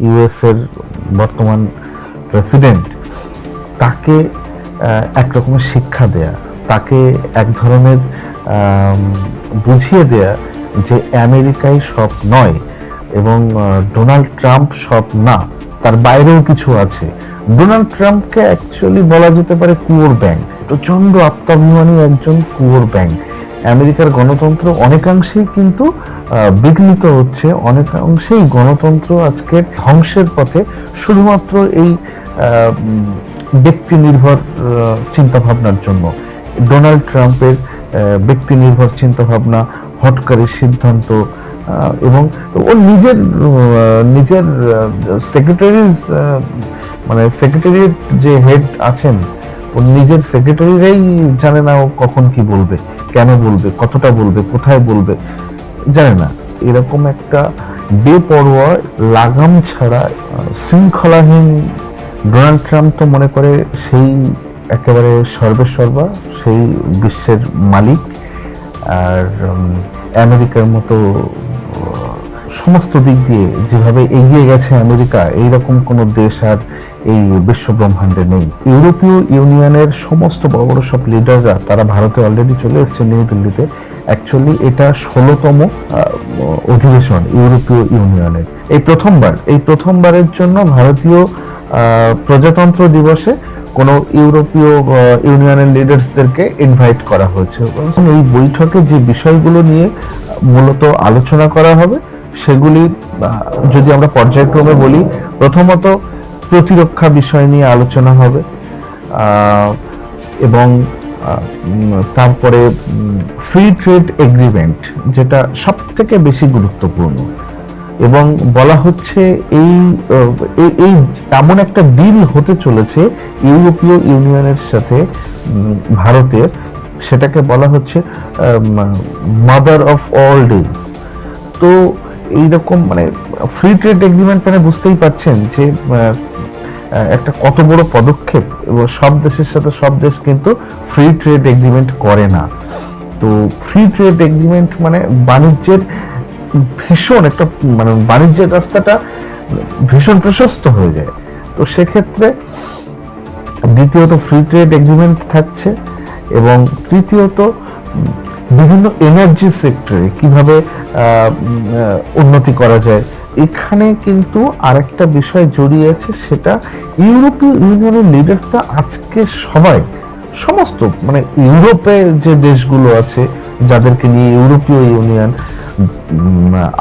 US এর বর্তমান president, তাকে এক রকমের শিক্ষা দেয়া, তাকে এক ধরনের বুঝিয়ে দেয়া যে আমেরিকাই সব নয় এবং ডোনাল্ড ট্রাম্প সব না, তার বাইরেও কিছু আছে। ডোনাল্ড ট্রাম্পকে অ্যাকচুয়ালি বলা যেতে পারে কুয়োর ব্যাঙ, প্রচন্ড আত্মাভিমানী একজন কুয়োর ব্যাঙ। আমেরিকার গণতন্ত্র অনেকাংশেই কিন্তু বিঘ্নিত হচ্ছে, অনেকাংশেই গণতন্ত্র আজকে ধ্বংসের পথে, শুধুমাত্র এই ব্যক্তি নির্ভর চিন্তা ভাবনার জন্য। ডোনাল্ড ট্রাম্পের ব্যক্তি নির্ভর চিন্তা ভাবনা, হটকারী সিদ্ধান্ত, এবং ওর নিজের সেক্রেটারিজ, মানে সেক্রেটারিয়েট যে হেড আছেন, ওর নিজের সেক্রেটারিরাই জানে না ও কখন কি বলবে, কেন বলবে, কতটা বলবে, কোথায় বলবে, জানে না। এরকম একটা বেপরোয়া, লাগাম ছাড়া, শৃঙ্খলাহীন ডোনাল্ড ট্রাম্প তো মনে করে সেই একেবারে সর্বেসর্বা, সেই বিশ্বের মালিক। আর আমেরিকার মতো সমস্ত দিক দিয়ে যেভাবে এগিয়ে গেছে আমেরিকা, এইরকম কোনো দেশ আর এই বিশ্ব ব্রহ্মাণ্ডে নেই। ইউরোপীয় ইউনিয়নের সমস্ত বড় বড় সব লিডাররা তারা ভারতে অলরেডি চলে এসেছে, নিউ দিল্লিতে। অ্যাকচুয়ালি এটা 16তম অধিবেশন ইউরোপীয় ইউনিয়নের। এই প্রথমবারের জন্য ভারতীয় প্রজাতন্ত্র দিবসে কোনো ইউরোপীয় ইউনিয়নের লিডার্সদেরকে ইনভাইট করা হয়েছে। এই বৈঠকে যে বিষয়গুলো নিয়ে মূলত আলোচনা করা হবে সেগুলি যদি আমরা পর্যায়ক্রমে বলি, প্রথমত প্রতিরক্ষা বিষয় নিয়ে আলোচনা হবে, এবং তারপরে ফ্রি ট্রেড এগ্রিমেন্ট, যেটা সব থেকে বেশি গুরুত্বপূর্ণ। এবং বলা হচ্ছে এই এমন একটা ডিল হতে চলেছে ইউরোপীয় ইউনিয়নের সাথে ভারতের, সেটাকে বলা হচ্ছে মাদার অফ অল ডিলস। তো এইরকম মানে ফ্রি ট্রেড এগ্রিমেন্ট মানে বুঝতেই পারছেন যে একটা কত বড় পদক্ষেপ, এবং সব দেশের সাথে সব দেশ কিন্তু ফ্রি ট্রেড এগ্রিমেন্ট করে না। তো ফ্রি ট্রেড এগ্রিমেন্ট মানে বাণিজ্যের ভীষণ একটা, মানে বাণিজ্যের রাস্তাটা ভীষণ প্রশস্ত হয়ে যায়। তো সেক্ষেত্রে দ্বিতীয়ত ফ্রি ট্রেড এগ্রিমেন্ট থাকছে, এবং তৃতীয়ত বিভিন্ন এনার্জি সেক্টরে কিভাবে উন্নতি করা যায়। এখানে কিন্তু আরেকটা বিষয় জড়িয়ে আছে, সেটা ইউরোপীয় ইউনিয়নের লিডার্সরা আজকে সমস্ত মানে ইউরোপে যে দেশগুলো আছে যাদেরকে নিয়ে ইউরোপীয় ইউনিয়ন,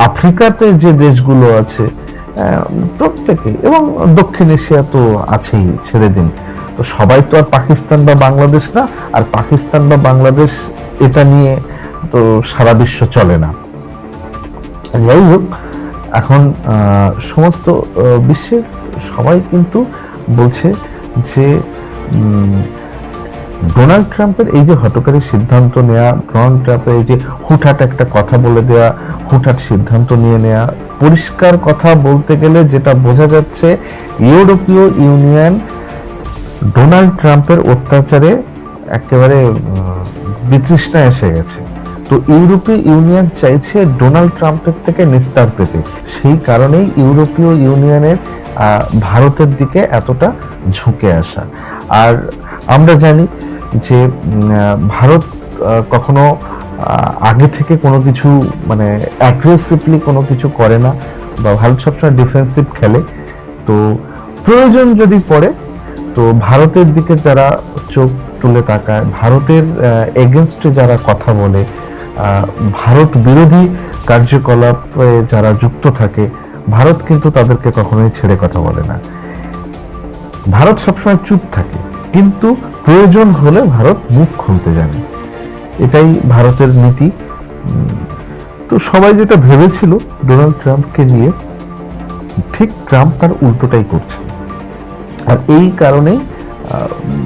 আফ্রিকাতে যে দেশগুলো আছে প্রত্যেকে, এবং দক্ষিণ এশিয়া তো আছেই, ছেড়ে দিন। তো সবাই তো আর পাকিস্তান বা বাংলাদেশ না, আর পাকিস্তান বা বাংলাদেশ এটা নিয়ে তো সারা বিশ্ব চলে না। যাই হোক, এখন সমস্ত বিশ্বের সবাই কিন্তু বলছে যে ডোনাল্ড ট্রাম্পের এই যে হঠকারী সিদ্ধান্ত নেওয়া, ডোনাল্ড ট্রাম্পের এই যে হুটহাট একটা কথা বলে দেওয়া, হুটহাট সিদ্ধান্ত নিয়ে নেওয়া, পরিষ্কার কথা বলতে গেলে যেটা বোঝা যাচ্ছে, ইউরোপীয় ইউনিয়ন ডোনাল্ড ট্রাম্পের অত্যাচারে একেবারে বিতৃষ্ণা এসে গেছে। তো ইউরোপীয় ইউনিয়ন চাইছে ডোনাল্ড ট্রাম্পের থেকে নিস্তার পেতে। সেই কারণেই ইউরোপীয় ইউনিয়নের ভারতের দিকে এতটা ঝুঁকে আসা। আর আমরা জানি যে ভারত কখনো আগে থেকে কোনো কিছু মানে অ্যাগ্রেসিভলি কোনো কিছু করে না, বা ভারত সবসময় ডিফেন্সিভ খেলে। তো প্রয়োজন যদি পড়ে, তো ভারতের দিকে যারা চোখ তুলে তাকায়, ভারতের এগেনস্টে যারা কথা বলে, ভারত বিরোধী কার্যকলাপে যারা যুক্ত থাকে, ভারত কিন্তু তাদেরকে কখনোই ছেড়ে কথা বলে না। ভারত সবসময় চুপ থাকে, কিন্তু প্রয়োজন হলে ভারত মুখ খুলতে জানে, এটাই ভারতের নীতি। তো সবাই যেটা ভেবেছিল ডোনাল্ড ট্রাম্পকে নিয়ে, ঠিক ট্রাম্প তার উল্টোটাই করছে। আর এই কারণেই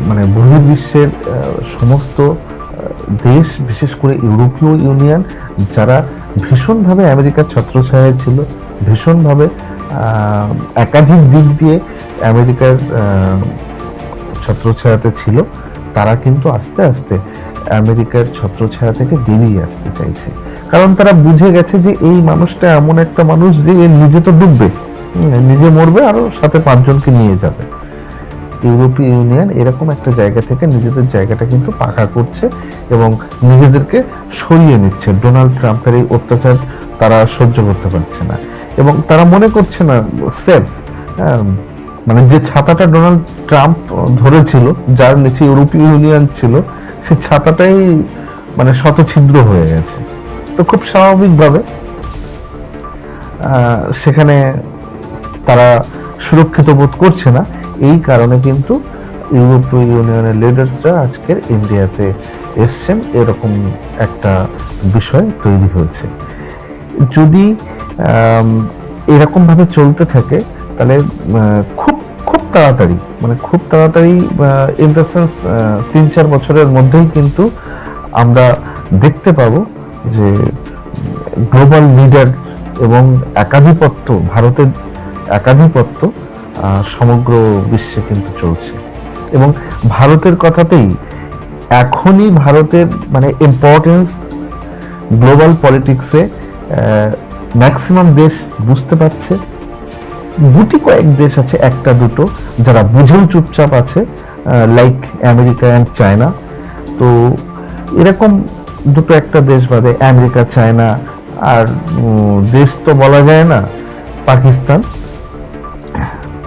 মানে বহির্বিশ্বের সমস্ত দেশ, বিশেষ করে ইউরোপীয় ইউনিয়ন, যারা ভীষণভাবে আমেরিকার ছত্রছায়ায় ছিল, ভীষণভাবে একাধিক দিক দিয়ে আমেরিকার ছত্রছায়াতে ছিল, তারা কিন্তু আস্তে আস্তে আমেরিকার ছত্রছায়া থেকে বেরিয়ে আসতে চাইছে। কারণ তারা বুঝে গেছে যে এই মানুষটা এমন একটা মানুষ যে নিজে তো ডুববে, নিজে মরবে আরো সাথে 5 জনকে নিয়ে যাবে। ইউরোপীয় ইউনিয়ন এরকম একটা জায়গা থেকে নিজেদের জায়গাটা কিন্তু পাকা করছে এবং নিজেদেরকে সরিয়ে নিচ্ছে। ডোনাল্ড ট্রাম্পের এই অত্যাচার তারা সহ্য করতে পারছে না এবং তারা মনে করছে না সেফ। মানে যে ছাতাটা ডোনাল্ড ট্রাম্প ধরেছিল, যার নিচে ইউরোপীয় ইউনিয়ন ছিল, সেই ছাতাটাই মানে শতছিদ্র হয়ে গেছে। তো খুব স্বাভাবিকভাবে সেখানে তারা সুরক্ষিত বোধ করছে না। এই কারণে কিন্তু ইউরোপীয় ইউনিয়নের লিডার্সরা আজকের ইন্ডিয়াতে এসছেন, এরকম একটা বিষয় তৈরি হয়েছে। যদি এরকম ভাবে চলতে থাকে তাহলে খুব খুব তাড়াতাড়ি, মানে খুব তাড়াতাড়ি ইন দ্য সেন্স 3-4 বছরের মধ্যেই কিন্তু আমরা দেখতে পাবো যে গ্লোবাল লিডার এবং একাধিপত্য, ভারতের একাধিপত্য সমগ্র বিশ্বে কিন্তু চলছে। এবং ভারতের কথাতেই এখনই ভারতের মানে ইম্পর্টেন্স গ্লোবাল পলিটিক্সে ম্যাক্সিমাম দেশ বুঝতে পারছে। গুটি কয়েক দেশ আছে, একটা দুটো, যারা বুঝেও চুপচাপ আছে, লাইক আমেরিকা অ্যান্ড চায়না। তো এরকম দুটো একটা দেশ বাদে আমেরিকা, চায়না, আর দেশ তো বলা যায় না, পাকিস্তান,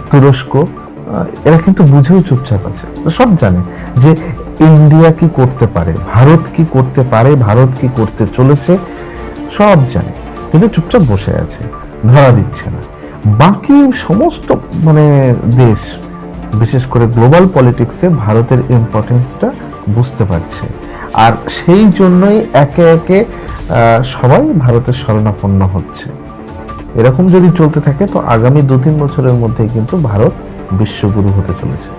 তুরস্ক, এরা কিন্তু বুঝেও চুপচাপ আছে। সব জানে যে ইন্ডিয়া কি করতে পারে, ভারত কি করতে পারে, ভারত কি করতে চলেছে, সব জানে, কিন্তু চুপচাপ বসে আছে, ধরা দিচ্ছে না। বাকি সমস্ত মানে দেশ, বিশেষ করে গ্লোবাল পলিটিক্সে ভারতের ইম্পর্টেন্সটা বুঝতে পারছে, আর সেই জন্যই একে একে সবাই ভারতের শরণাপন্ন হচ্ছে। এরকম যদি চলতে থাকে তো আগামী 2-3 বছরের মধ্যেই কিন্তু ভারত বিশ্বগুরু হতে চলেছে।